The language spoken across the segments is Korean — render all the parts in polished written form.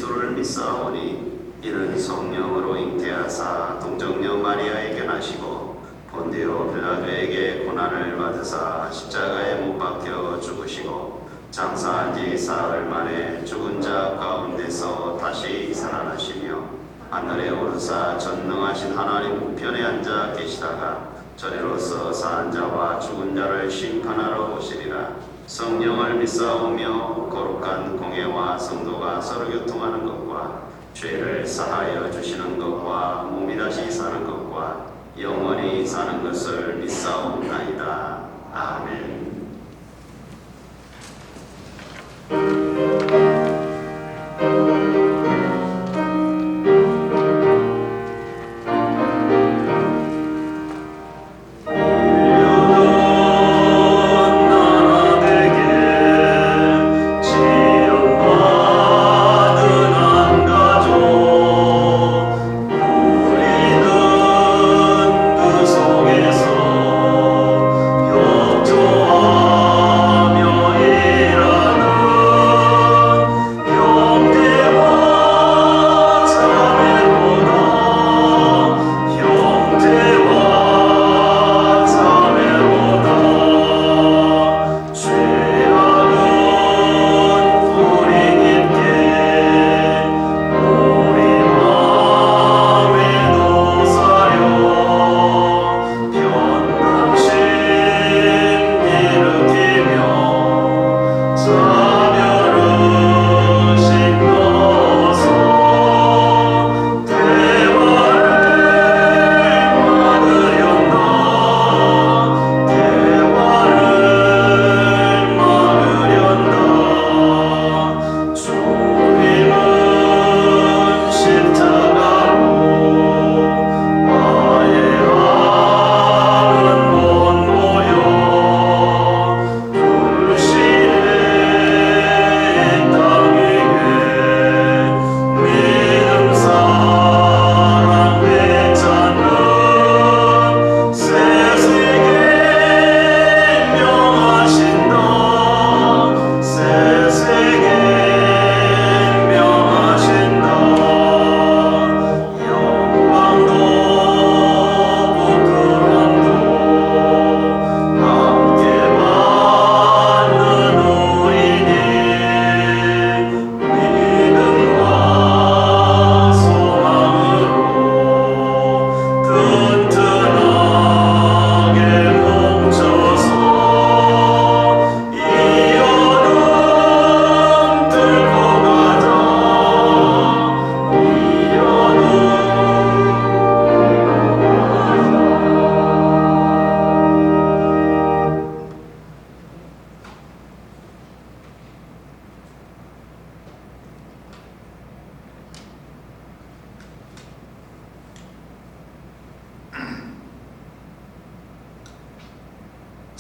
주를 믿사오니 이는 성령으로 잉태하사 동정녀 마리아에게 나시고 본디오 빌라도에게 고난을 받으사 십자가에 못 박혀 죽으시고 장사한 지 사흘 만에 죽은 자 가운데서 다시 살아나시며 하늘에 오르사 전능하신 하나님 우편에 앉아 계시다가 저리로서 사한 자와 죽은 자를 심판하러 오시리라. 성령을 믿사오며 거룩한 공예와 성도가 서로 교통하는 것과 죄를 사하여 주시는 것과 몸이 다시 사는 것과 영원히 사는 것을 믿사옵나이다. 아멘.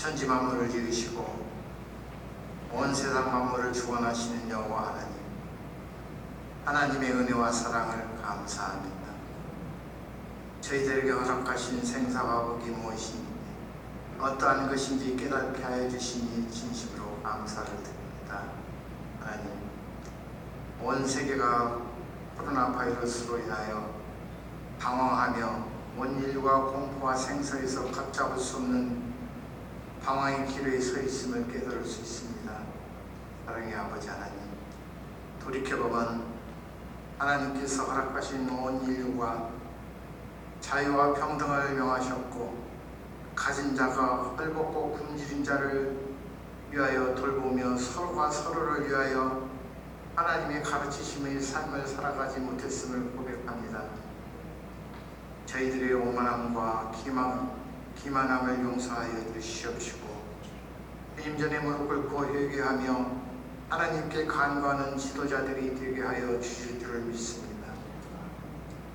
천지 만물을 지으시고 온 세상 만물을 주관하시는 여호와 하나님, 하나님의 은혜와 사랑을 감사합니다. 저희들에게 허락하신 생사와 복이 무엇인지 어떠한 것인지 깨닫게 하여 주시니 진심으로 감사를 드립니다. 하나님, 온 세계가 코로나 바이러스로 인하여 방황하며 온 인류가 공포와 생사에서 걷잡을 수 없는 방황의 길에 서 있음을 깨달을 수 있습니다. 사랑의 아버지 하나님, 돌이켜보면 하나님께서 허락하신 온 인류가 자유와 평등을 명하셨고 가진 자가 헐벗고 굶주린 자를 위하여 돌보며 서로가 서로를 위하여 하나님의 가르치심의 삶을 살아가지 못했음을 고백합니다. 저희들의 오만함과 기만함을 용서하여 주시옵시고 주님 전에 무릎 꿇고 회개하며 하나님께 간구하는 지도자들이 되게 하여 주실 줄을 믿습니다.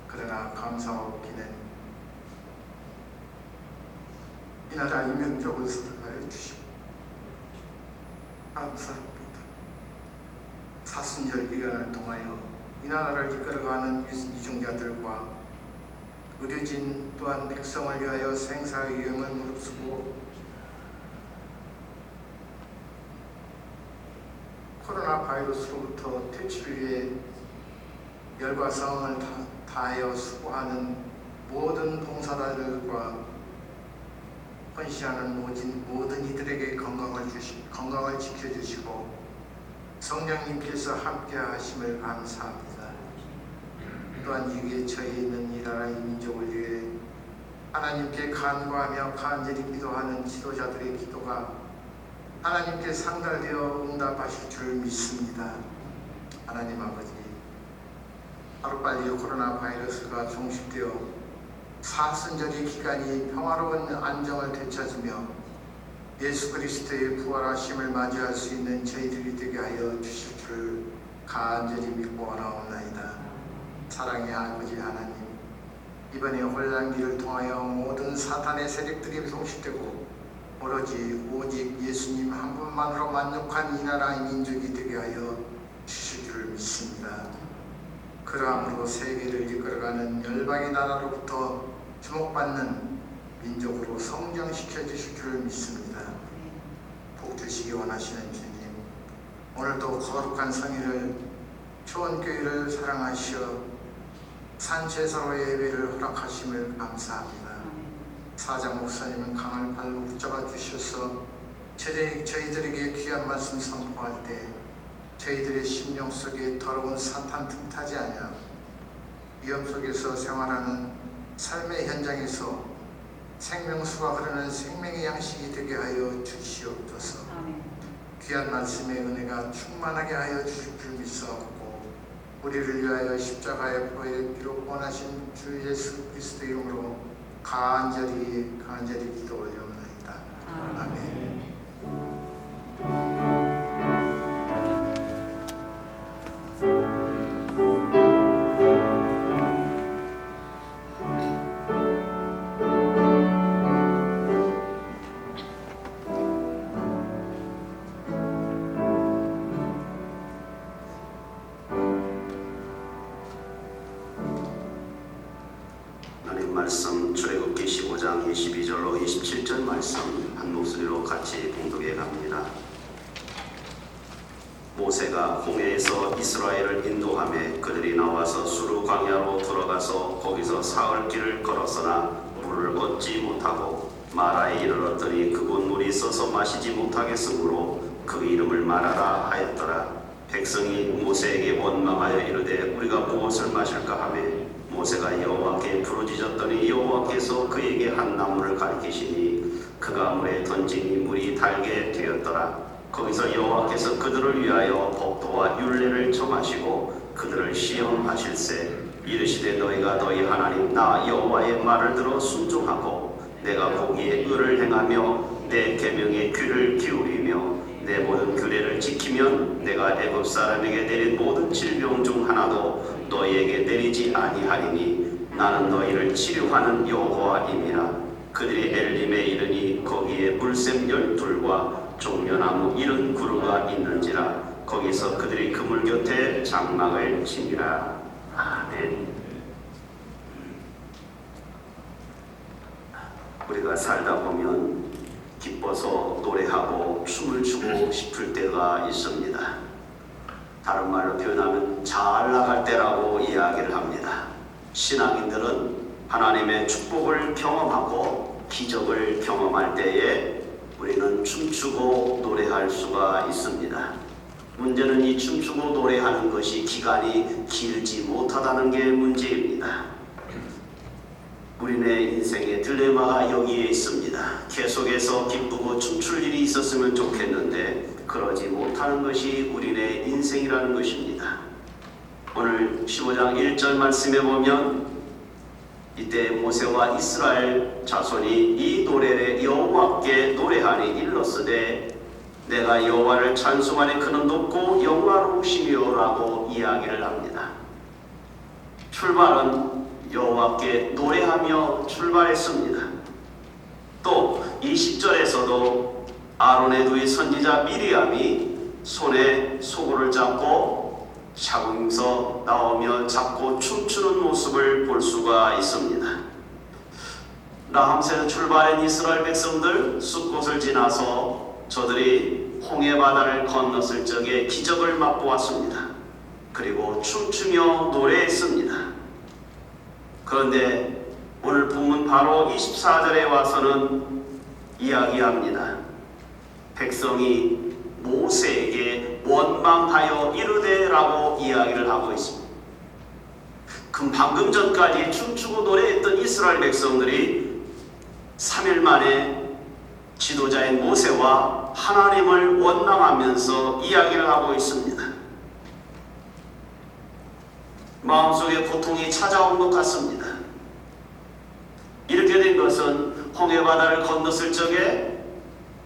그러나 감사하옵기는 이 나라 이명적을 선택하여 주시고 감사합니다. 사순절 기간을 통하여 이 나라를 이끌어가는 위중자들과 의료진 또한 백성을 위하여 생사의 위험을 무릅쓰고 코로나 바이러스로부터 퇴치를 위해 열과 성을 다하여 수고하는 모든 봉사자들과 헌신하는 모든 이들에게 건강을 지켜주시고 성령님께서 함께 하심을 감사합니다. 또한 위기에 처해 있는 이 나라 이 민족을 위해 하나님께 간구하며 간절히 기도하는 지도자들의 기도가 하나님께 상달되어 응답하실 줄 믿습니다. 하나님 아버지, 하루빨리 코로나 바이러스가 종식되어 사순절의 기간이 평화로운 안정을 되찾으며 예수 그리스도의 부활하심을 맞이할 수 있는 저희들이 되게 하여 주실 줄 간절히 믿고 원하옵나이다. 사랑의 아버지 하나님, 이번에 혼란기를 통하여 모든 사탄의 세력들이 종식되고 오직 예수님 한 분만으로 만족한 이 나라 이 민족이 되게 하여 주실 줄 믿습니다. 그러함으로 세계를 이끌어가는 열방의 나라로부터 주목받는 민족으로 성장시켜 주실 줄 믿습니다. 복 주시기 원하시는 주님, 오늘도 거룩한 성일을 초원교회를 사랑하시어 산제사로의 예배를 허락하심을 감사합니다. 사장 목사님은 강을 발로 붙잡아 주셔서 저희들에게 귀한 말씀 선포할 때 저희들의 심령 속에 더러운 사탄 틈타지 아니하고 위험 속에서 생활하는 삶의 현장에서 생명수가 흐르는 생명의 양식이 되게 하여 주시옵소서. 귀한 말씀의 은혜가 충만하게 하여 주실 줄 믿사옵고 우리를 위하여 십자가의 보혈의 피로 권하신 주 예수 그리스도 이름으로 간절히 기도 올려옵나이다. 아멘. 말씀 출애굽기 15장 22절로 27절 말씀 한 목소리로 같이 봉독해 갑니다. 모세가 홍해에서 이스라엘을 인도하며 그들이 나와서 수르 광야로 들어가서 거기서 사흘 길을 걸었으나 물을 얻지 못하고 마라에 이르렀더니 그곳 물이 있어서 마시지 못하겠으므로 그 이름을 마라라 하였더라. 백성이 모세에게 원망하여 이르되 우리가 무엇을 마실까 하며 모세가 여호와께 부르짖었더니 여호와께서 그에게 한 나무를 가리키시니 그가 물에 던지니 물이 달게 되었더라. 거기서 여호와께서 그들을 위하여 법도와 율례를 정하시고 그들을 시험하실세 이르시되 너희가 너희 하나님 나 여호와의 말을 들어 순종하고 내가 보기에 의를 행하며 내 계명에 귀를 기울이며 내 모든 규례를 지키면 내가 애굽 사람에게 내린 모든 질병 중 하나도 너희에게 내리지 아니하리니 나는 너희를 치료하는 여호와임이라. 그들이 엘림에 이르니 거기에 물샘 12과 종려나무 70그루가 있는지라. 거기서 그들이 그물 곁에 장막을 치니라. 아멘. 우리가 살다 보면 기뻐서 노래하고 춤을 추고 싶을 때가 있습니다. 다른 말로 표현하면 잘 나갈 때라고 이야기를 합니다. 신앙인들은 하나님의 축복을 경험하고 기적을 경험할 때에 우리는 춤추고 노래할 수가 있습니다. 문제는 이 춤추고 노래하는 것이 기간이 길지 못하다는 게 문제입니다. 우리네 인생의 딜레마가 여기에 있습니다. 계속해서 기쁘고 춤출 일이 있었으면 좋겠는데 그러지 못하는 것이 우리네 인생이라는 것입니다. 오늘 15장 1절 말씀에 보면 이때 모세와 이스라엘 자손이 이 노래를 여호와께 노래하니 일렀으되 내가 여호와를 찬송하니 그는 높고 영화로우시며라고 이야기를 합니다. 출발은 여호와께 노래하며 출발했습니다. 또 이 10절에서도 아론의 두 선지자 미리암이 손에 소고를 잡고 잡으면서 나오며 잡고 춤추는 모습을 볼 수가 있습니다. 라함세서 출발한 이스라엘 백성들 숫곳을 지나서 저들이 홍해 바다를 건넜을 적에 기적을 맛보았습니다. 그리고 춤추며 노래했습니다. 그런데 오늘 본문 바로 24절에 와서는 이야기합니다. 백성이 모세에게 원망하여 이르되라고 이야기를 하고 있습니다. 그럼 방금 전까지 춤추고 노래했던 이스라엘 백성들이 3일 만에 지도자인 모세와 하나님을 원망하면서 이야기를 하고 있습니다. 마음속에 고통이 찾아온 것 같습니다. 이렇게 된 것은 홍해바다를 건넜을 적에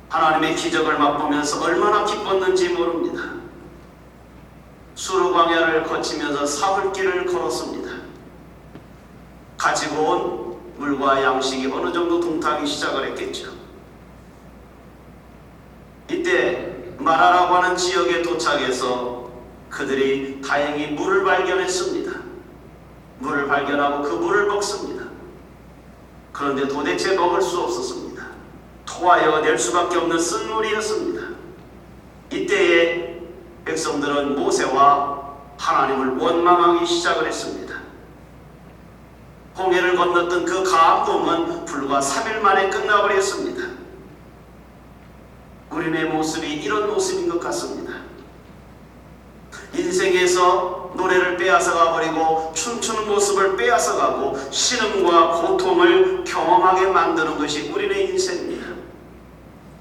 하나님의 기적을 맛보면서 얼마나 기뻤는지 모릅니다. 수르 광야를 거치면서 사흘길을 걸었습니다. 가지고 온 물과 양식이 어느 정도 동타기 시작을 했겠죠. 이때 마라라고 하는 지역에 도착해서 그들이 다행히 물을 발견했습니다. 물을 발견하고 그 물을 먹습니다. 그런데 도대체 먹을 수 없었습니다. 토하여 낼 수밖에 없는 쓴물이었습니다. 이때에 백성들은 모세와 하나님을 원망하기 시작을 했습니다. 홍해를 건넜던 그 감동은 불과 3일 만에 끝나버렸습니다. 우리의 모습이 이런 모습인 것 같습니다. 인생에서 노래를 빼앗아가 버리고 춤추는 모습을 빼앗아가고 신음과 고통을 경험하게 만드는 것이 우리의 인생입니다.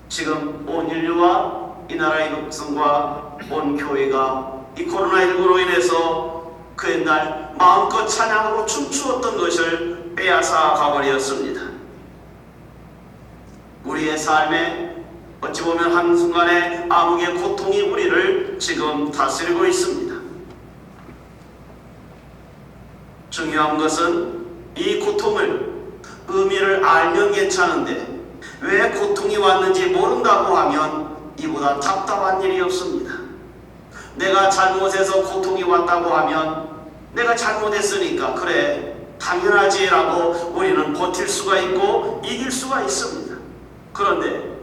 지금 온 인류와 이 나라의 백성과 온 교회가 이 코로나19로 인해서 그 옛날 마음껏 찬양하고 춤추었던 것을 빼앗아 가버렸습니다. 우리의 삶에 어찌 보면 한순간에 암흑의 고통이 우리를 지금 다스리고 있습니다. 중요한 것은 이 고통을 의미를 알면 괜찮은데 왜 고통이 왔는지 모른다고 하면 이보다 답답한 일이 없습니다. 내가 잘못해서 고통이 왔다고 하면 내가 잘못했으니까 그래 당연하지 라고 우리는 버틸 수가 있고 이길 수가 있습니다. 그런데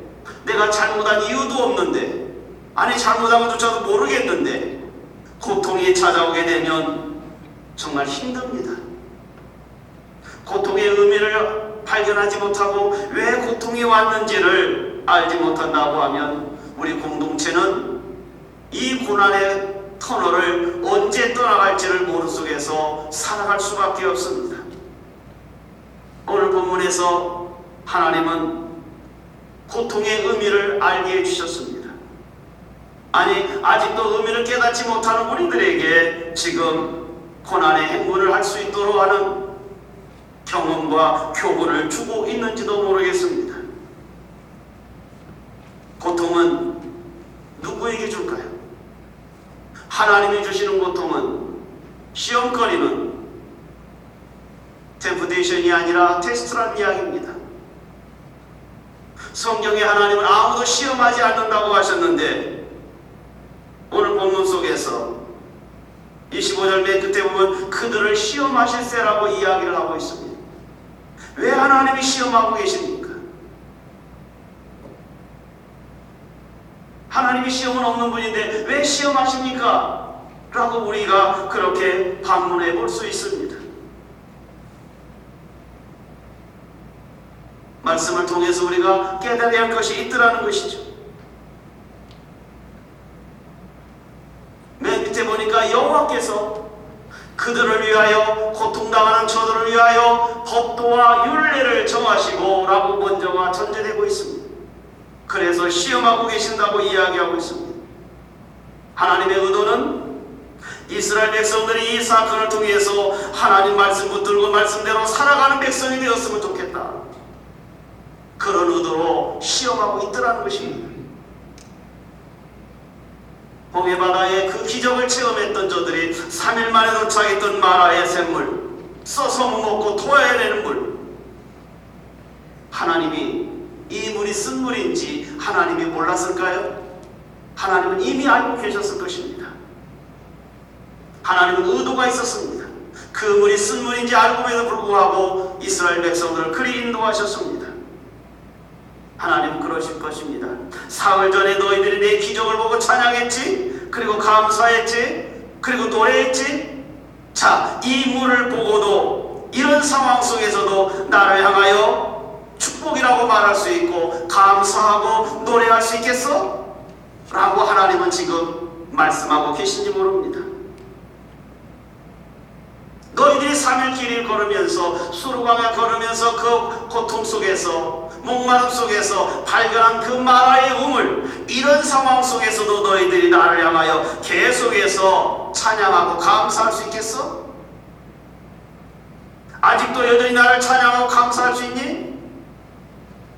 내가 잘못한 이유도 없는데 아니 잘못한 것조차도 모르겠는데 고통이 찾아오게 되면 정말 힘듭니다. 고통의 의미를 발견하지 못하고 왜 고통이 왔는지를 알지 못한다고 하면 우리 공동체는 이 고난의 터널을 언제 떠나갈지를 모르 속에서 살아갈 수밖에 없습니다. 오늘 본문에서 하나님은 고통의 의미를 알게 해주셨습니다. 아니 아직도 의미를 깨닫지 못하는 우리들에게 지금 고난의 행군을 할 수 있도록 하는 경험과 교훈을 주고 있는지도 모르겠습니다. 고통은 누구에게 줄까요? 하나님이 주시는 고통은 시험거리는 템프테이션이 아니라 테스트라는 이야기입니다. 성경에 하나님은 아무도 시험하지 않는다고 하셨는데 오늘 본문 속에서 25절 맨 끝에 보면 그들을 시험하실세라고 이야기를 하고 있습니다. 왜 하나님이 시험하고 계십니까? 하나님이 시험은 없는 분인데 왜 시험하십니까? 라고 우리가 그렇게 반문해 볼 수 있습니다. 말씀을 통해서 우리가 깨달아야 할 것이 있더라는 것이죠. 맨 밑에 보니까 여호와께서 그들을 위하여 고통당하는 저들을 위하여 법도와 율례를 정하시고 라고 먼저가 전제되고 있습니다. 그래서 시험하고 계신다고 이야기하고 있습니다. 하나님의 의도는 이스라엘 백성들이 이 사건을 통해서 하나님 말씀 붙들고 말씀대로 살아가는 백성이 되었으면 좋겠다. 그런 의도로 시험하고 있더라는 것입니다. 홍해바다에 그 기적을 체험했던 저들이 3일 만에 도착했던 마라의 샘물, 써서 먹고 토해내는 물. 하나님이 이 물이 쓴 물인지 하나님이 몰랐을까요? 하나님은 이미 알고 계셨을 것입니다. 하나님은 의도가 있었습니다. 그 물이 쓴 물인지 알고에도 불구하고 이스라엘 백성들을 그리 인도하셨습니다. 하나님은 그러실 것입니다. 사흘 전에 너희들이 내 기적을 보고 찬양했지, 그리고 감사했지, 그리고 노래했지. 자, 이 물을 보고도 이런 상황 속에서도 나를 향하여 축복이라고 말할 수 있고 감사하고 노래할 수 있겠어? 라고 하나님은 지금 말씀하고 계신지 모릅니다. 너희들이 3일 길을 걸으면서 수르강에 걸으면서 그 고통 속에서 목마름 속에서 발견한 그 마라의 우물, 이런 상황 속에서도 너희들이 나를 향하여 계속해서 찬양하고 감사할 수 있겠어? 아직도 여전히 나를 찬양하고 감사할 수 있니?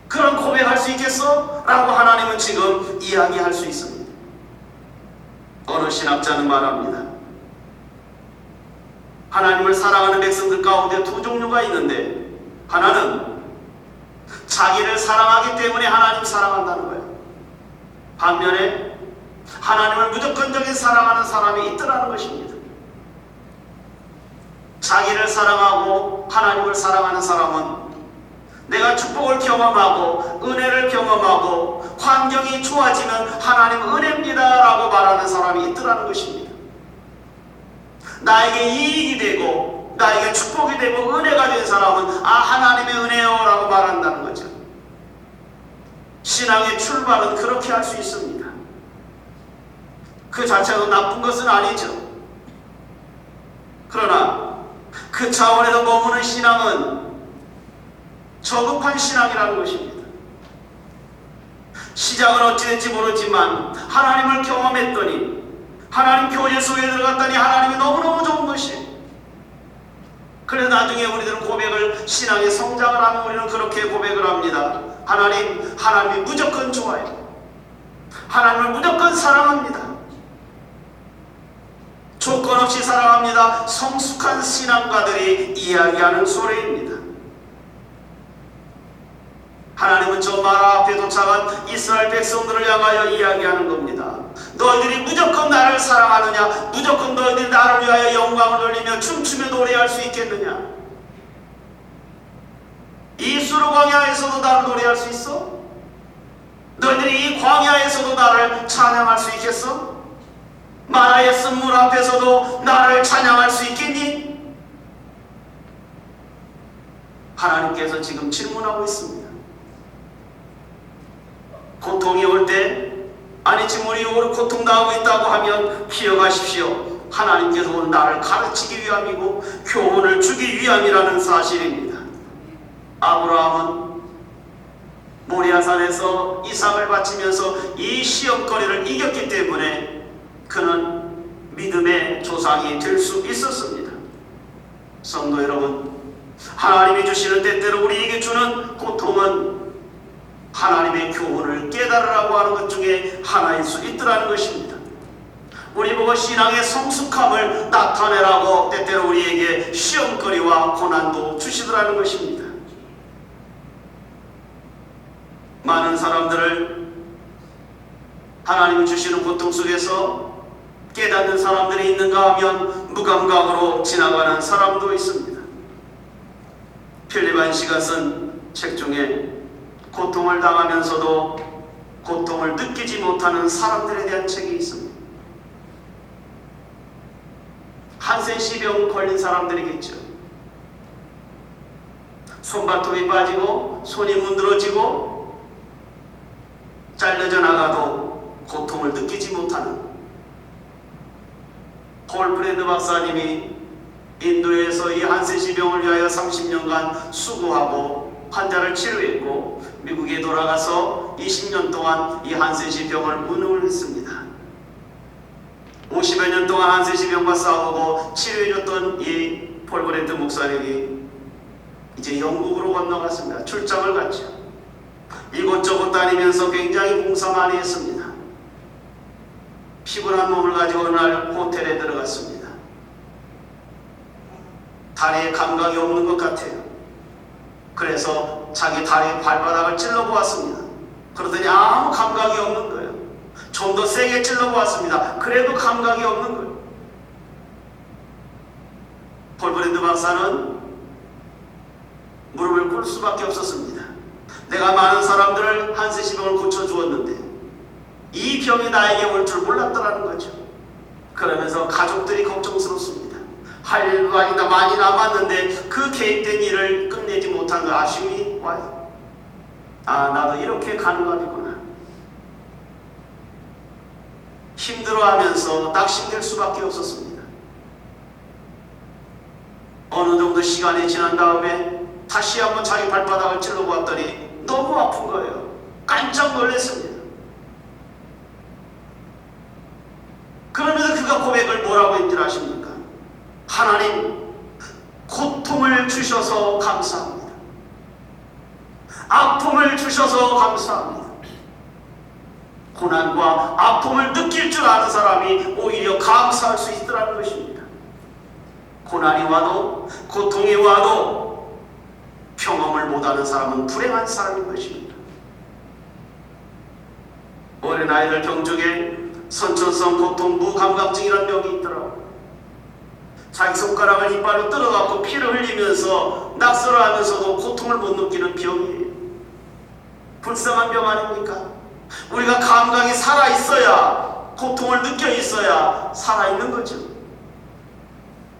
그런 고백할 수 있겠어? 라고 하나님은 지금 이야기할 수 있습니다. 어느 신학자는 말합니다. 하나님을 사랑하는 백성들 가운데 두 종류가 있는데, 하나는 자기를 사랑하기 때문에 하나님 사랑한다는 거예요. 반면에 하나님을 무조건적인 사랑하는 사람이 있더라는 것입니다. 자기를 사랑하고 하나님을 사랑하는 사람은 내가 축복을 경험하고 은혜를 경험하고 환경이 좋아지면 하나님 은혜입니다 라고 말하는 사람이 있더라는 것입니다. 나에게 이익이 되고 나에게 축복이 되고 은혜가 된 사람은 하나님의 은혜요 라고 말한다는 거죠. 신앙의 출발은 그렇게 할 수 있습니다. 그 자체도 나쁜 것은 아니죠. 그러나 그 차원에서 머무는 신앙은 저급한 신앙이라는 것입니다. 시작은 어찌됐지 모르지만 하나님을 경험했더니, 하나님 교제 속에 들어갔더니 하나님이 너무너무 좋은 것이, 그래서 나중에 우리들은 고백을, 신앙의 성장을 하면 우리는 그렇게 고백을 합니다. 하나님이 무조건 좋아요. 하나님을 무조건 사랑합니다. 조건 없이 사랑합니다. 성숙한 신앙가들이 이야기하는 소리입니다. 하나님은 저 마라 앞에 도착한 이스라엘 백성들을 향하여 이야기하는 겁니다. 너희들이 무조건 나를 사랑하느냐? 무조건 너희들이 나를 위하여 영광을 돌리며 춤추며 노래할 수 있겠느냐? 이 수르 광야에서도 나를 노래할 수 있어? 너희들이 이 광야에서도 나를 찬양할 수 있겠어? 마라의 쓴물 앞에서도 나를 찬양할 수 있겠니? 하나님께서 지금 질문하고 있습니다. 고통이 올 때, 아니 지금 우리 고통당하고 있다고 하면 기억하십시오. 하나님께서 오늘 나를 가르치기 위함이고 교훈을 주기 위함이라는 사실입니다. 아브라함은 모리아산에서 이삭을 바치면서 이 시험거리를 이겼기 때문에 그는 믿음의 조상이 될 수 있었습니다. 성도 여러분, 하나님이 주시는 때때로 우리에게 주는 고통은 하나님의 교훈을 깨달으라고 하는 것 중에 하나일 수 있더라는 것입니다. 우리 보고 신앙의 성숙함을 나타내라고 때때로 우리에게 시험거리와 고난도 주시더라는 것입니다. 많은 사람들을 하나님이 주시는 고통 속에서 깨닫는 사람들이 있는가 하면 무감각으로 지나가는 사람도 있습니다. 필립 안시가 쓴 책 중에 고통을 당하면서도 고통을 느끼지 못하는 사람들에 대한 책이 있습니다. 한센시병 걸린 사람들이겠죠. 손발톱이 빠지고 손이 문드러지고 잘려져 나가도 고통을 느끼지 못하는, 폴 프렌드 박사님이 인도에서 이 한센시병을 위하여 30년간 수고하고 환자를 치료했고 미국에 돌아가서 20년 동안 이 한센시병을 운운을 했습니다. 50여 년 동안 한센시병과 싸우고 치료해줬던 이 폴 프렌드 목사님이 이제 영국으로 건너갔습니다. 출장을 갔죠. 이곳저곳 다니면서 굉장히 봉사 많이 했습니다. 피곤한 몸을 가지고 어느 날 호텔에 들어갔습니다. 다리에 감각이 없는 것 같아요. 그래서 자기 다리 발바닥을 찔러보았습니다. 그러더니 아무 감각이 없는 거예요. 좀 더 세게 찔러보았습니다. 그래도 감각이 없는 거예요. 폴 브랜드 박사는 무릎을 꿇을 수밖에 없었습니다. 내가 많은 사람들을 한센시병을 고쳐주었는데 이 병이 나에게 올 줄 몰랐더라는 거죠. 그러면서 가족들이 걱정스럽습니다. 할 일도 아니다 많이 남았는데 그 계획된 일을 끝내지 못한 그 아쉬움이 와요. 아, 나도 이렇게 가는 거구나. 힘들어하면서 낙심될 수밖에 없었습니다. 어느 정도 시간이 지난 다음에 다시 한번 자기 발바닥을 찔러보았더니 너무 아픈 거예요. 깜짝 놀랐습니다. 그러면서 그가 고백을 뭐라고 했는지 아십니까? 하나님, 고통을 주셔서 감사합니다. 아픔을 주셔서 감사합니다. 고난과 아픔을 느낄 줄 아는 사람이 오히려 감사할 수 있더라는 것입니다. 고난이 와도 고통이 와도 경험을 못하는 사람은 불행한 사람인 것입니다. 어린아이들 병중에 선천성 고통 무감각증이라는 병이 있더라고요. 자기 손가락을 이빨로 뜯어갖고 피를 흘리면서 낙서를 하면서도 고통을 못 느끼는 병이에요. 불쌍한 병 아닙니까? 우리가 감각이 살아있어야, 고통을 느껴 있어야 살아있는 거죠.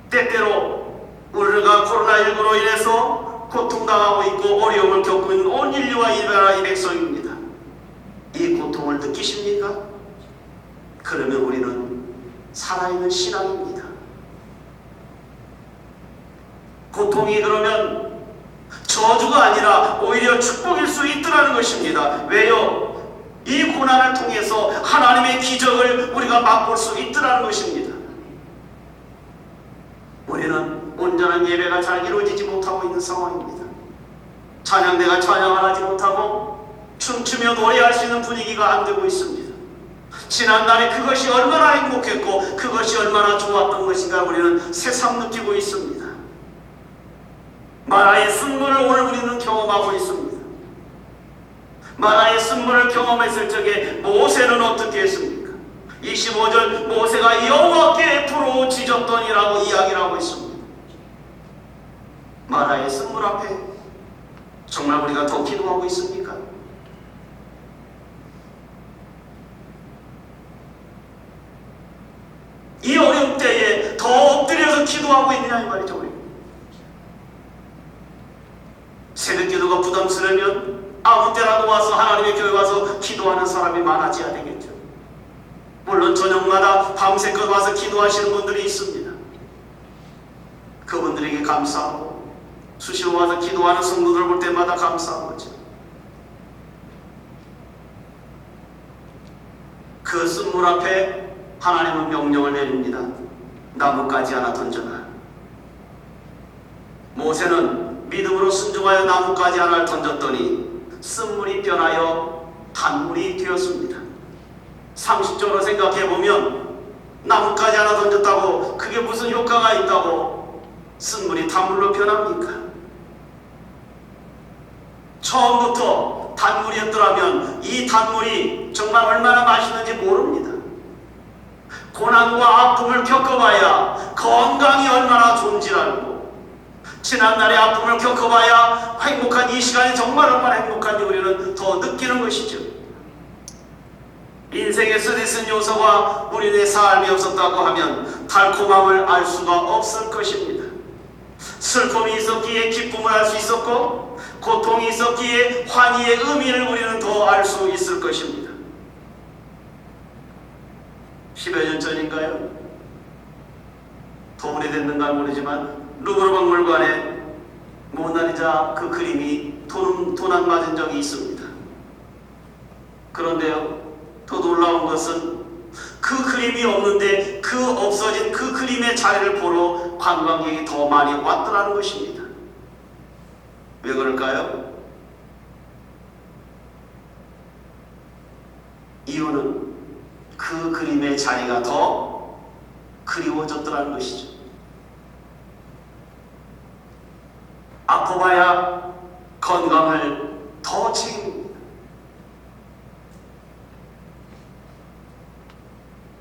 때때로 우리가 코로나19로 인해서 고통당하고 있고 어려움을 겪고 있는 온 인류와 이 나라 이 백성입니다. 이 고통을 느끼십니까? 그러면 우리는 살아있는 신앙입니다. 고통이 그러면 저주가 아니라 오히려 축복일 수 있더라는 것입니다. 왜요? 이 고난을 통해서 하나님의 기적을 우리가 맛볼 수 있더라는 것입니다. 우리는 온전한 예배가 잘 이루어지지 못하고 있는 상황입니다. 찬양대가 찬양을 하지 못하고 춤추며 노래할 수 있는 분위기가 안 되고 있습니다. 지난날에 그것이 얼마나 행복했고 그것이 얼마나 좋았던 것인가 우리는 새삼 느끼고 있습니다. 마라의 쓴물을 오늘 우리는 경험하고 있습니다. 마라의 쓴물을 경험했을 적에 모세는 어떻게 했습니까? 25절 모세가 여호와께 부르짖었더니라고 이야기를 하고 있습니다. 마라의 쓴물 앞에 정말 우리가 더 기도하고 있습니까? 이 어려운 때에 더 엎드려서 기도하고 있느냐 이 말이죠. 우리 새벽 기도가 부담스러우면 아무 때라도 와서 하나님의 교회 와서 기도하는 사람이 많아져야 되겠죠. 물론 저녁마다 밤새껏 와서 기도하시는 분들이 있습니다. 그분들에게 감사하고 수시로 와서 기도하는 성도들 볼 때마다 감사한 거죠. 그 쓴물 앞에 하나님은 명령을 내립니다. 나뭇가지 하나 던져라. 모세는 믿음으로 순종하여 나뭇가지 하나를 던졌더니 쓴물이 변하여 단물이 되었습니다. 상식적으로 생각해보면 나뭇가지 하나 던졌다고 그게 무슨 효과가 있다고 쓴물이 단물로 변합니까? 처음부터 단물이었더라면 이 단물이 정말 얼마나 맛있는지 모릅니다. 고난과 아픔을 겪어봐야 건강이 얼마나 좋은지를 알고 지난날의 아픔을 겪어봐야 행복한 이 시간이 정말 얼마나 행복한지 우리는 더 느끼는 것이죠. 인생의 쓰디쓴 요소가 우리의 삶이 없었다고 하면 달콤함을 알 수가 없을 것입니다. 슬픔이 있었기에 기쁨을 알 수 있었고 고통이 있었기에 환희의 의미를 우리는 더 알 수 있을 것입니다. 10여 년 전인가요? 더 오래됐는가 모르지만 루브르 박물관에 모나리자 그 그림이 도난 맞은 적이 있습니다. 그런데요, 더 놀라운 것은 그 그림이 없는데 그 없어진 그 그림의 자리를 보러 관광객이 더 많이 왔더라는 것입니다. 왜 그럴까요? 이유는 그 그림의 자리가 더 그리워졌더라는 것이죠. 아파봐야 건강을 더 책임집니다.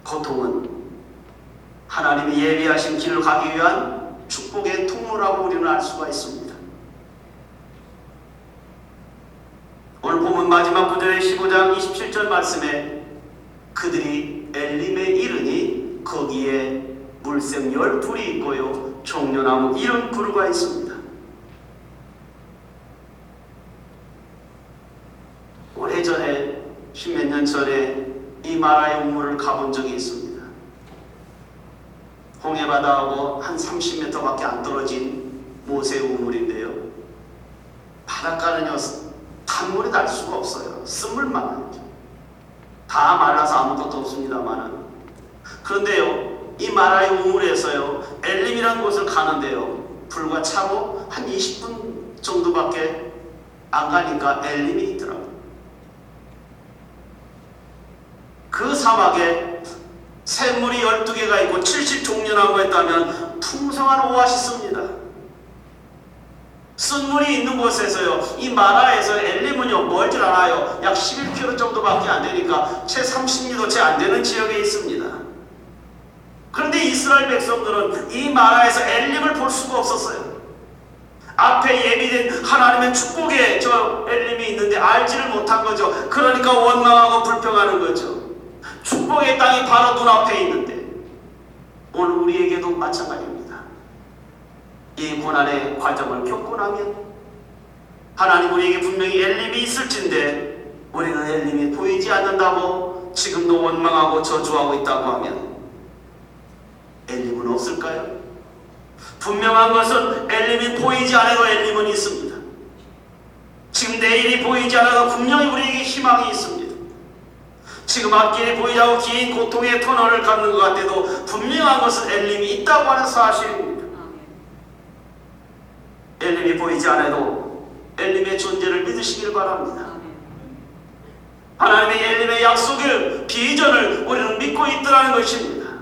고통은 하나님이 예비하신 길을 가기 위한 축복의 통로라고 우리는 알 수가 있습니다. 오늘 본문 마지막 구절의 15장 27절 말씀에 그들이 엘림에 이르니 거기에 물샘 12이 있고요, 종려나무 70그루가 있습니다. 오래전에, 십몇 년 전에 이 마라의 우물을 가본 적이 있습니다. 홍해바다하고 한 30m밖에 안 떨어진 모세 우물인데요, 바닷가는요 단물이 날 수가 없어요. 쓴물만 나죠. 다 말라서 아무것도 없습니다만은. 그런데요, 이 마라의 우물에서요 엘림이라는 곳을 가는데요, 불과 차로 한 20분 정도밖에 안 가니까 엘림이 있더라고요. 그 사막에 샘물이 12개가 있고 70종려나무가 있다면 풍성한 오아시스입니다. 쓴물이 있는 곳에서요, 이 마라에서 엘림은요 멀질 않아요. 약 11km 정도밖에 안 되니까 채 30리도 채 안 되는 지역에 있습니다. 그런데 이스라엘 백성들은 이 마라에서 엘림을 볼 수가 없었어요. 앞에 예비된 하나님의 축복의 저 엘림이 있는데 알지를 못한 거죠. 그러니까 원망하고 불평하는 거죠. 축복의 땅이 바로 눈앞에 있는데, 오늘 우리에게도 마찬가지입니다. 이 고난의 과정을 겪고 나면 하나님 우리에게 분명히 엘림이 있을진데 우리는 엘림이 보이지 않는다고 지금도 원망하고 저주하고 있다고 하면 엘림은 없을까요? 분명한 것은 엘림이 보이지 않아도 엘림은 있습니다. 지금 내일이 보이지 않아도 분명히 우리에게 희망이 있습니다. 지금 앞길이 보이지 않고 긴 고통의 터널을 갖는 것 같아도 분명한 것은 엘림이 있다고 하는 사실입니다. 엘림이 보이지 않아도 엘림의 존재를 믿으시길 바랍니다. 하나님의 엘림의 약속을, 비전을 우리는 믿고 있더라는 것입니다.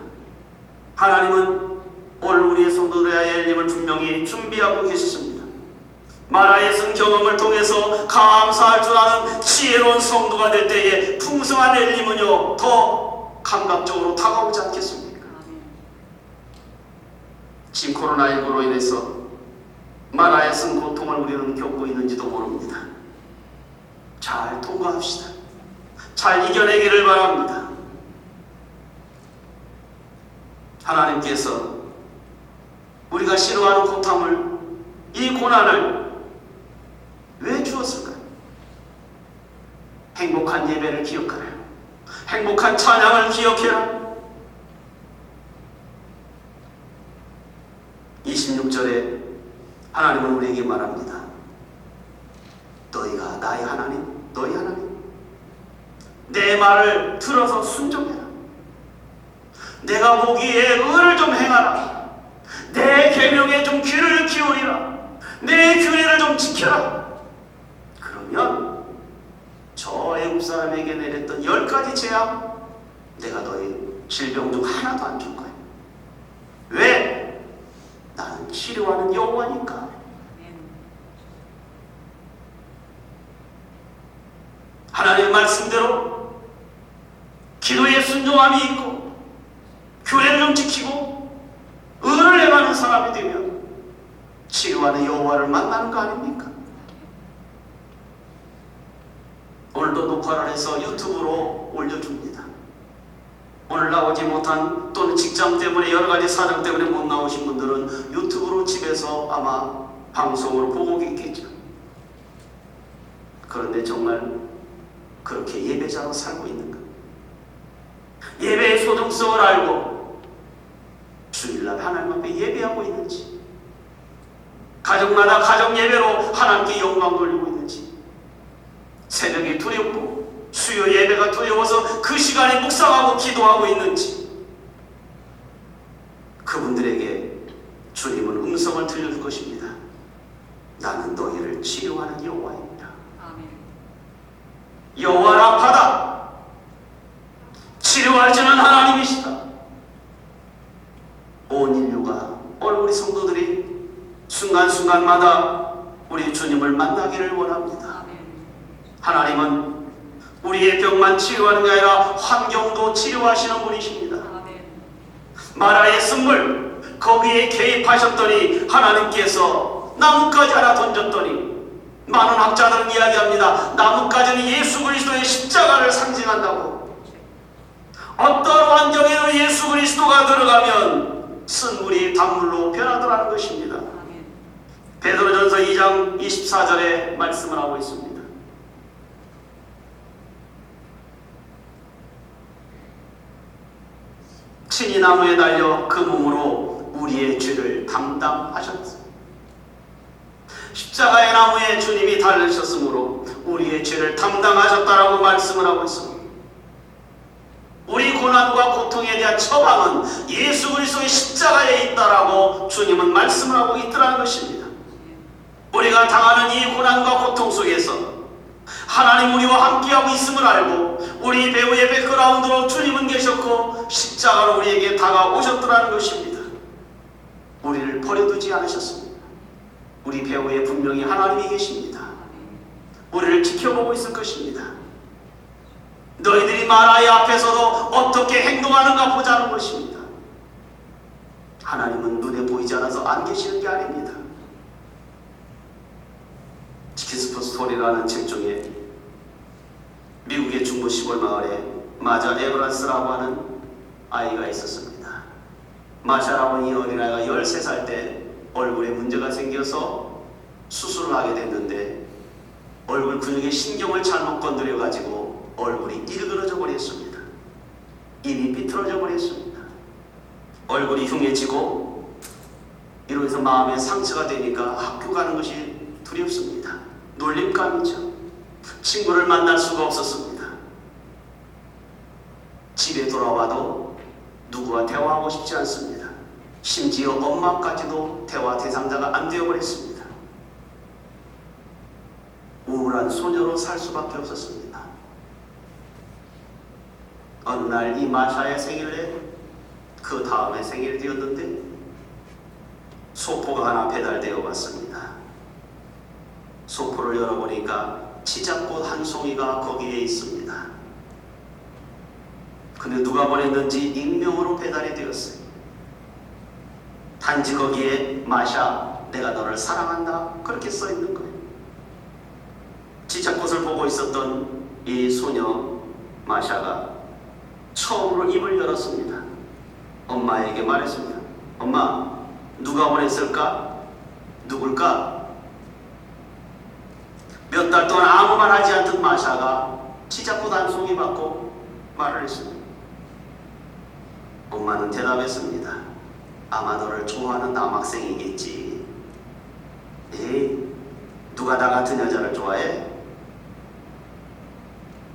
하나님은 오늘 우리의 성도들의 엘림을 분명히 준비하고 계십니다. 마라의 성 경험을 통해서 감사할 줄 아는 지혜로운 성도가 될 때에 풍성한 엘림은요 더 감각적으로 다가오지 않겠습니까? 지금 코로나19로 인해서 마라의 성 고통을 우리는 겪고 있는지도 모릅니다. 잘 통과합시다. 잘 이겨내기를 바랍니다. 하나님께서 우리가 싫어하는 고통을, 이 고난을 왜 주었을까요? 행복한 예배를 기억하라. 행복한 찬양을 기억해라. 26절에 하나님은 우리에게 말합니다. 너희가 나의 하나님, 너희 하나님, 내 말을 들어서 순종해라. 내가 보기에 의를 좀 행하라. 내 계명에 좀 귀를 기울이라. 내 규례를 좀 지켜라. 그러면 저 애국 사람에게 내렸던 10가지 재앙 내가 너희 질병 중 하나도 안 줄 거야. 왜? 나는 치료하는 여호와니까. 하나님의 말씀대로 기도에 순종함이 있고 규례를 좀 지키고 의를 행하는 사람이 되면 치료하는 여호와를 만나는 거 아닙니까? 오늘도 녹화를 해서 유튜브로 올려줍니다. 오늘 나오지 못한, 또는 직장 때문에 여러 가지 사정 때문에 못 나오신 분들은 유튜브로 집에서 아마 방송으로 보고 있겠죠. 그런데 정말 그렇게 예배자로 살고 있는가? 예배의 소중성을 알고 주일날 하나님 앞에 예배하고 있는지, 가정마다 가정 예배로 하나님께 영광 돌리고 있는지, 새벽이 두렵고 수요 예배가 두려워서 그 시간에 묵상하고 기도하고 있는지, 그분들에게 주님은 음성을 들려줄 것입니다. 나는 너희를 치료하는 여호와입니다. 여호와라 바다, 치료하시는 하나님이시다. 온 인류가, 오늘 우리 성도들이 순간순간마다 우리 주님을 만나기를 원합니다. 하나님은 우리의 병만 치료하는 게 아니라 환경도 치료하시는 분이십니다. 마라의 쓴물, 거기에 개입하셨더니 하나님께서 나뭇가지 하나 던졌더니, 많은 학자들은 이야기합니다. 나뭇가지는 예수 그리스도의 십자가를 상징한다고. 어떤 환경에도 예수 그리스도가 들어가면 쓴물이 단물로 변하더라는 것입니다. 베드로전서 2장 24절에 말씀을 하고 있습니다. 친히 나무에 달려 그 몸으로 우리의 죄를 담당하셨습니다. 십자가의 나무에 주님이 달리셨으므로 우리의 죄를 담당하셨다라고 말씀을 하고 있습니다. 우리 고난과 고통에 대한 처방은 예수 그리스도의 십자가에 있다라고 주님은 말씀을 하고 있더라는 것입니다. 우리가 당하는 이 고난과 고통 속에서 하나님 우리와 함께하고 있음을 알고 우리 배우의 백그라운드로 주님은 계셨고 십자가로 우리에게 다가오셨더라는 것입니다. 우리를 버려두지 않으셨습니다. 우리 배우에 분명히 하나님이 계십니다. 우리를 지켜보고 있을 것입니다. 너희들이 마라의 앞에서도 어떻게 행동하는가 보자는 것입니다. 하나님은 눈에 보이지 않아서 안 계시는 게 아닙니다. 치킨스포 스토리라는 책 중에 미국의 중부 시골 마을에 마자 에브란스라고 하는 아이가 있었습니다. 마샤라고 이 어린아이가 13살 때 얼굴에 문제가 생겨서 수술을 하게 됐는데 얼굴 근육에 신경을 잘못 건드려 가지고 얼굴이 일그러져 버렸습니다. 입이 삐뚤어져 버렸습니다. 얼굴이 흉해지고 이로 해서 마음에 상처가 되니까 학교 가는 것이 두렵습니다. 놀림감이죠. 친구를 만날 수가 없었습니다. 집에 돌아와도 누구와 대화하고 싶지 않습니다. 심지어 엄마까지도 대화 대상자가 안 되어버렸습니다. 우울한 소녀로 살 수밖에 없었습니다. 어느 날 이 마샤의 생일에 그 다음에 생일이 되었는데 소포가 하나 배달되어 왔습니다. 소포를 열어보니까 치자꽃 한 송이가 거기에 있습니다. 근데 누가 보냈는지 익명으로 배달이 되었어요. 단지 거기에 마샤, 내가 너를 사랑한다 그렇게 써있는 거예요. 치자꽃을 보고 있었던 이 소녀 마샤가 처음으로 입을 열었습니다. 엄마에게 말했습니다. 엄마, 누가 보냈을까? 누굴까? 몇 달 동안 아무 말 하지 않던 마샤가 치자꽃 한 송이 받고 말을 했습니다. 엄마는 대답했습니다. 아마 너를 좋아하는 남학생이겠지. 에이, 누가 나 같은 여자를 좋아해?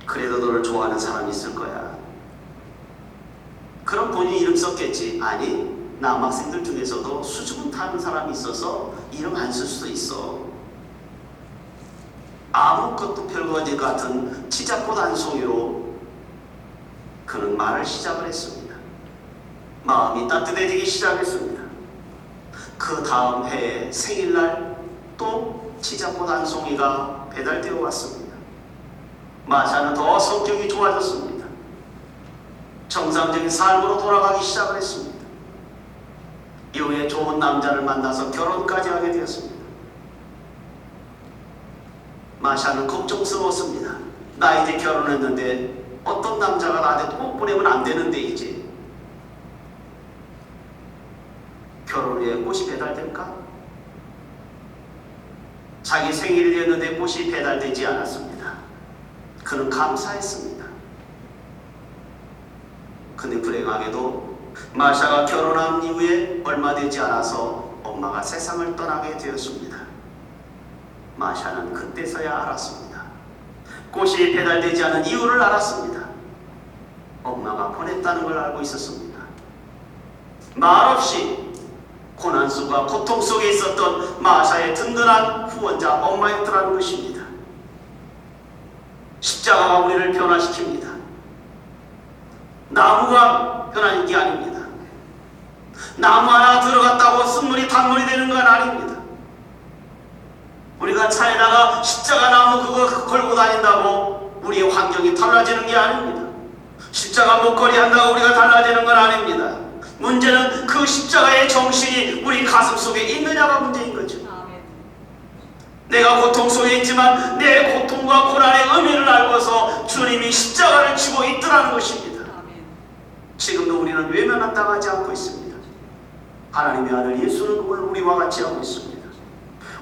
그래도 너를 좋아하는 사람이 있을 거야. 그럼 본인이 이름 썼겠지. 아니, 남학생들 중에서도 수줍은 타는 사람이 있어서 이름 안 쓸 수도 있어. 아무것도 별거지 같은 치자꽃 한 송이로 그는 말을 시작을 했습니다. 마음이 따뜻해지기 시작했습니다. 그 다음 해에 생일날 또 치자꽃 한 송이가 배달되어 왔습니다. 마샤는 더 성격이 좋아졌습니다. 정상적인 삶으로 돌아가기 시작을 했습니다. 이후에 좋은 남자를 만나서 결혼까지 하게 되었습니다. 마샤는 걱정스러웠습니다. 나 이제 결혼했는데 어떤 남자가 나한테 꼭 보내면 안 되는데 이제 결혼 후에 꽃이 배달될까? 자기 생일이었는데 꽃이 배달되지 않았습니다. 그는 감사했습니다. 근데 불행하게도 마샤가 결혼한 이후에 얼마 되지 않아서 엄마가 세상을 떠나게 되었습니다. 마샤는 그때서야 알았습니다. 꽃이 배달되지 않은 이유를 알았습니다. 엄마가 보냈다는 걸 알고 있었습니다. 말없이 고난수가 고통 속에 있었던 마샤의 든든한 후원자 엄마였더라는 것입니다. 십자가가 우리를 변화시킵니다. 나무가 변하는 게 아닙니다. 나무 하나 들어갔다고 쓴물이 단물이 되는 건 아닙니다. 우리가 차에다가 십자가 나무 그거 걸고 다닌다고 우리의 환경이 달라지는 게 아닙니다. 십자가 목걸이 한다고 우리가 달라지는 건 아닙니다. 문제는 그 십자가의 정신이 우리 가슴 속에 있느냐가 문제인 거죠. 내가 고통 속에 있지만 내 고통과 고난의 의미를 알고서 주님이 십자가를 지고 있더라는 것입니다. 지금도 우리는 외면당하지 않고 있습니다. 하나님의 아들 예수는 오늘 우리와 같이 하고 있습니다.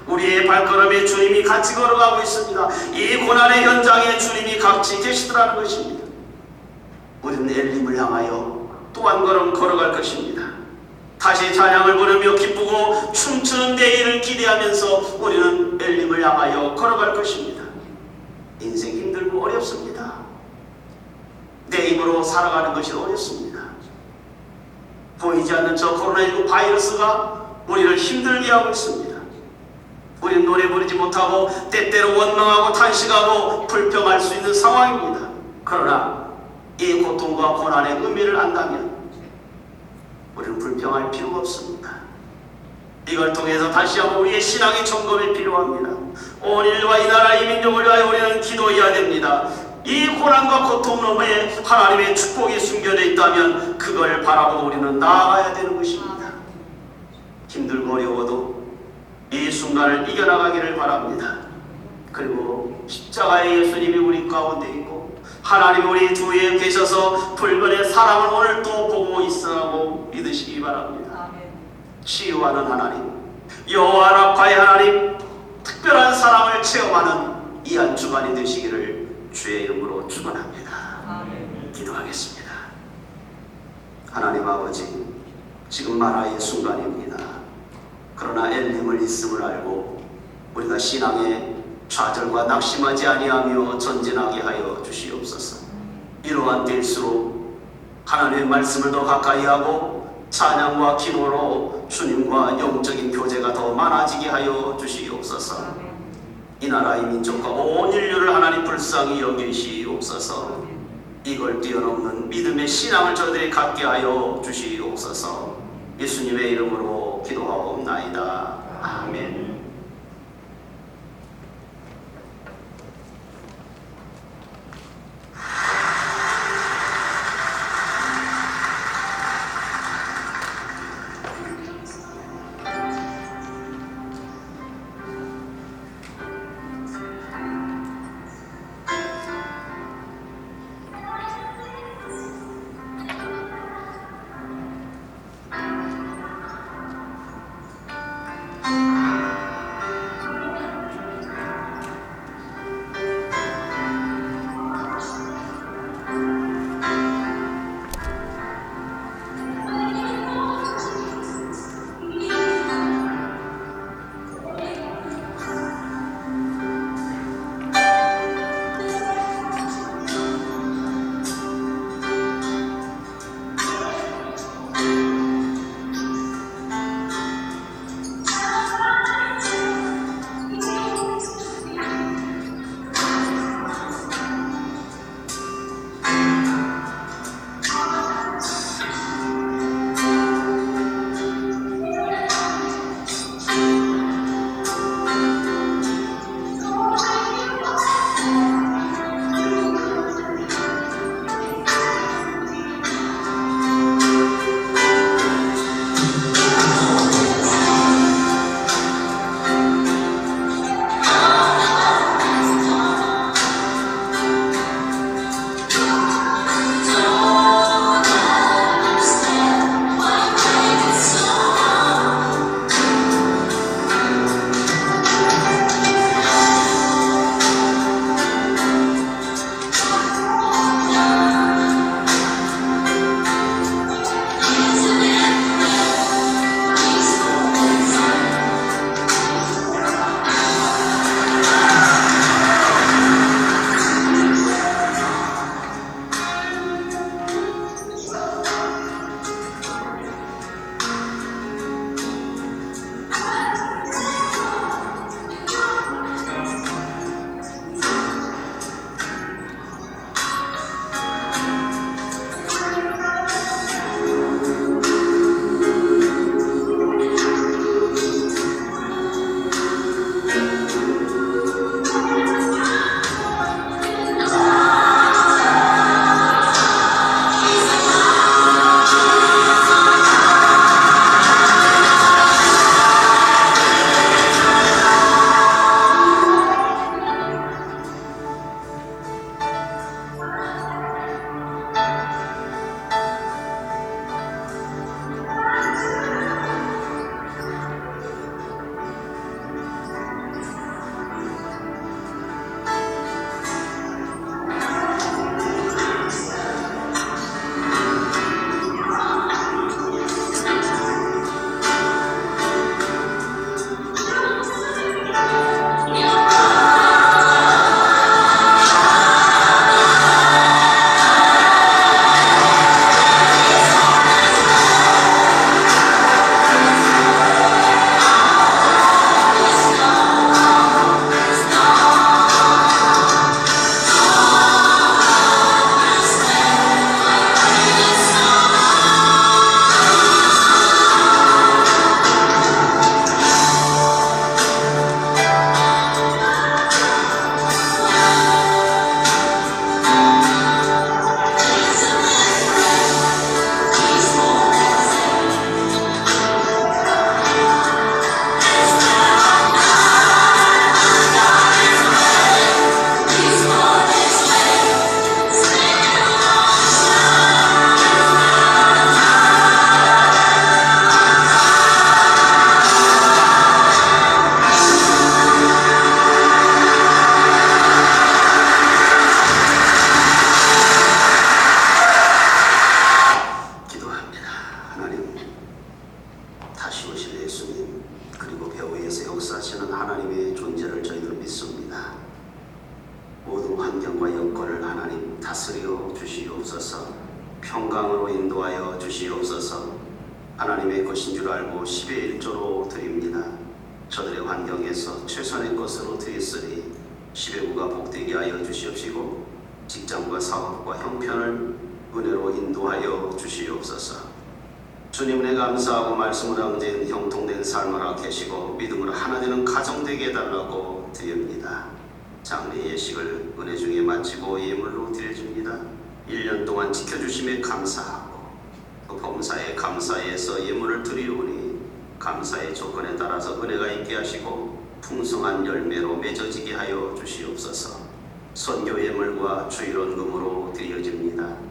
우리의 발걸음에 주님이 같이 걸어가고 있습니다. 이 고난의 현장에 주님이 같이 계시더라는 것입니다. 우리는 엘림을 향하여 또 한 걸음 걸어갈 것입니다. 다시 찬양을 부르며 기쁘고 춤추는 내일을 기대하면서 우리는 엘림을 향하여 걸어갈 것입니다. 인생 힘들고 어렵습니다. 내 힘으로 살아가는 것이 어렵습니다. 보이지 않는 저 코로나19 바이러스가 우리를 힘들게 하고 있습니다. 우리는 노래 부르지 못하고 때때로 원망하고 탄식하고 불평할 수 있는 상황입니다. 그러나 이 고통과 고난의 의미를 안다면 우리는 불평할 필요가 없습니다. 이걸 통해서 다시 한번 우리의 신앙이 점검이 필요합니다. 온 인류와 이 나라 이 민족을 위하여 우리는 기도해야 됩니다. 이 고난과 고통 너머에 하나님의 축복이 숨겨져 있다면 그걸 바라보고 우리는 나아가야 되는 것입니다. 힘들고 어려워도 이 순간을 이겨나가기를 바랍니다. 그리고 십자가의 예수님이 우리 가운데 있고 하나님이 우리 주위에 계셔서 불변의 사랑을 오늘 또 보고 있으라고 믿으시기 바랍니다. 치유하는 하나님, 여호와 라파의 하나님, 특별한 사랑을 체험하는 이 한 주간이 되시기를 주의 이름으로 축원합니다. 기도하겠습니다. 하나님 아버지, 지금 마라의 순간입니다. 그러나 엘림을 있음을 알고 우리가 신앙의 좌절과 낙심하지 아니하며 전진하게 하여 주시옵소서. 이러한 때일수록 하나님의 말씀을 더 가까이 하고 찬양과 기도로 주님과 영적인 교제가 더 많아지게 하여 주시옵소서. 이 나라의 민족과 온 인류를 하나님 불쌍히 여기시옵소서. 이걸 뛰어넘는 믿음의 신앙을 저들이 갖게 하여 주시옵소서. 예수님의 이름으로 기도하옵나이다. 아멘. 다시 오실 예수님, 그리고 배후에서 역사하시는 하나님의 존재를 저희들은 믿습니다. 모든 환경과 여건을 하나님 다스려 주시옵소서. 평강으로 인도하여 주시옵소서. 하나님의 것인 줄 알고 10의 1조로 드립니다. 저들의 환경에서 최선의 것으로 드렸으니 10의 9가 복되게 하여 주시옵시고 직장과 사업과 형편을 은혜로 인도하여 주시옵소서. 주님 은혜 감사하고 말씀으로 항된 형통된 삶을 하게 하시고 믿음으로 하나 되는 가정 되게 해달라고 드립니다. 장래 예식을 은혜 중에 마치고 예물로 드려줍니다. 1년 동안 지켜주심에 감사하고 또 범사에 감사해서 예물을 드리오니 감사의 조건에 따라서 은혜가 있게 하시고 풍성한 열매로 맺어지게 하여 주시옵소서. 선교 예물과 주일원금으로 드려집니다.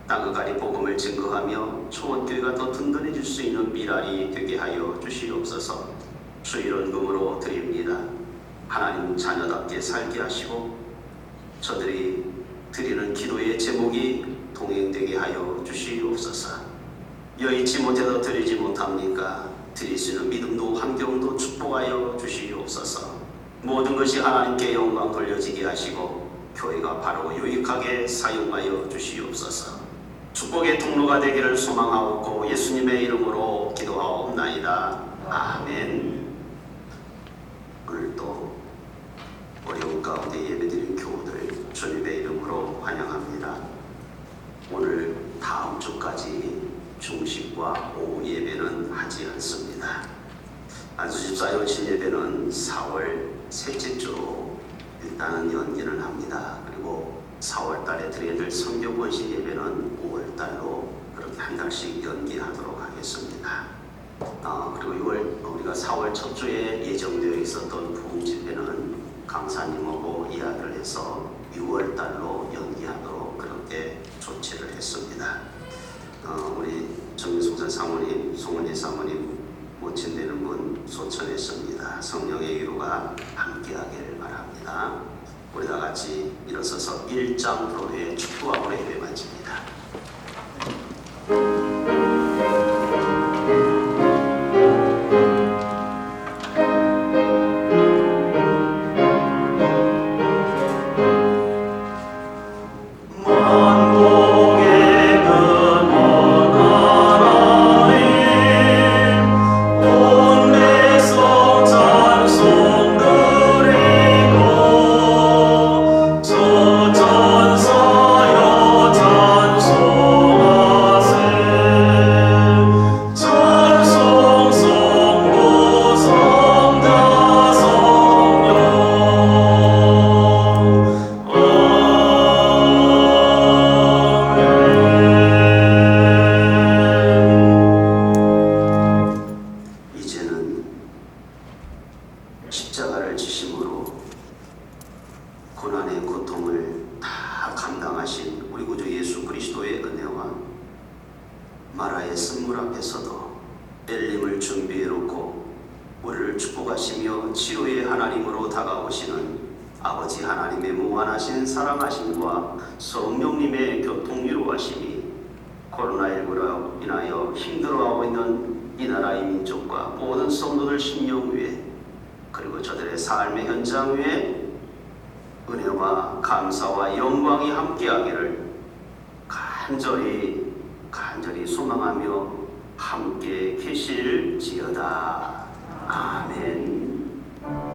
땅끝까지 복음을 증거하며 초원교회가 더 든든해질 수 있는 미랄이 되게 하여 주시옵소서. 주일원금으로 드립니다. 하나님 자녀답게 살게 하시고 저들이 드리는 기도의 제목이 동행되게 하여 주시옵소서. 여의치 못해도 드리지 못합니까? 드릴 수 있는 믿음도 환경도 축복하여 주시옵소서. 모든 것이 하나님께 영광 돌려지게 하시고 교회가 바르고 유익하게 사용하여 주시옵소서. 축복의 통로가 되기를 소망하옵고 예수님의 이름으로 기도하옵나이다. 아멘. 오늘도 어려운 가운데 예배드린 교우들 주님의 이름으로 환영합니다. 오늘 다음 주까지 중식과 오후 예배는 하지 않습니다. 안수집사 여친 예배는 4월 셋째 주로 일단은 연기를 합니다. 그리고 4월 달에 드려야 될 성경권식 예배는 5월 달로 그렇게 한 달씩 연기하도록 하겠습니다. 그리고 6월 우리가 4월 첫 주에 예정되어 있었던 부흥 집회는 강사님하고 이야기를 해서 6월 달로 연기하도록 그렇게 조치를 했습니다. 우리 정민송사 사모님, 송은희 사모님 모친되는 분 소천했습니다. 성령의 위로가 함께하기를 바랍니다. 우리 다 같이 일어서서 1장 도로의 축구하고 예배 마칩니다. 십자가를 지심으로 고난의 고통을 다 감당하신 우리 구주 예수 그리스도의 은혜와 마라의 쓴물 앞에서도 엘림을 준비해 놓고 우리를 축복하시며 치료의 하나님으로 다가오시는 아버지 하나님의 무한하신 사랑하심과 성령님의 교통위로하심이 코로나19로 인하여 힘들어하고 있는 이 나라의 민족과 모든 성도들 심령 위에 그리고 저들의 삶의 현장 위에 은혜와 감사와 영광이 함께하기를 간절히 소망하며 함께 계실지어다. 아멘.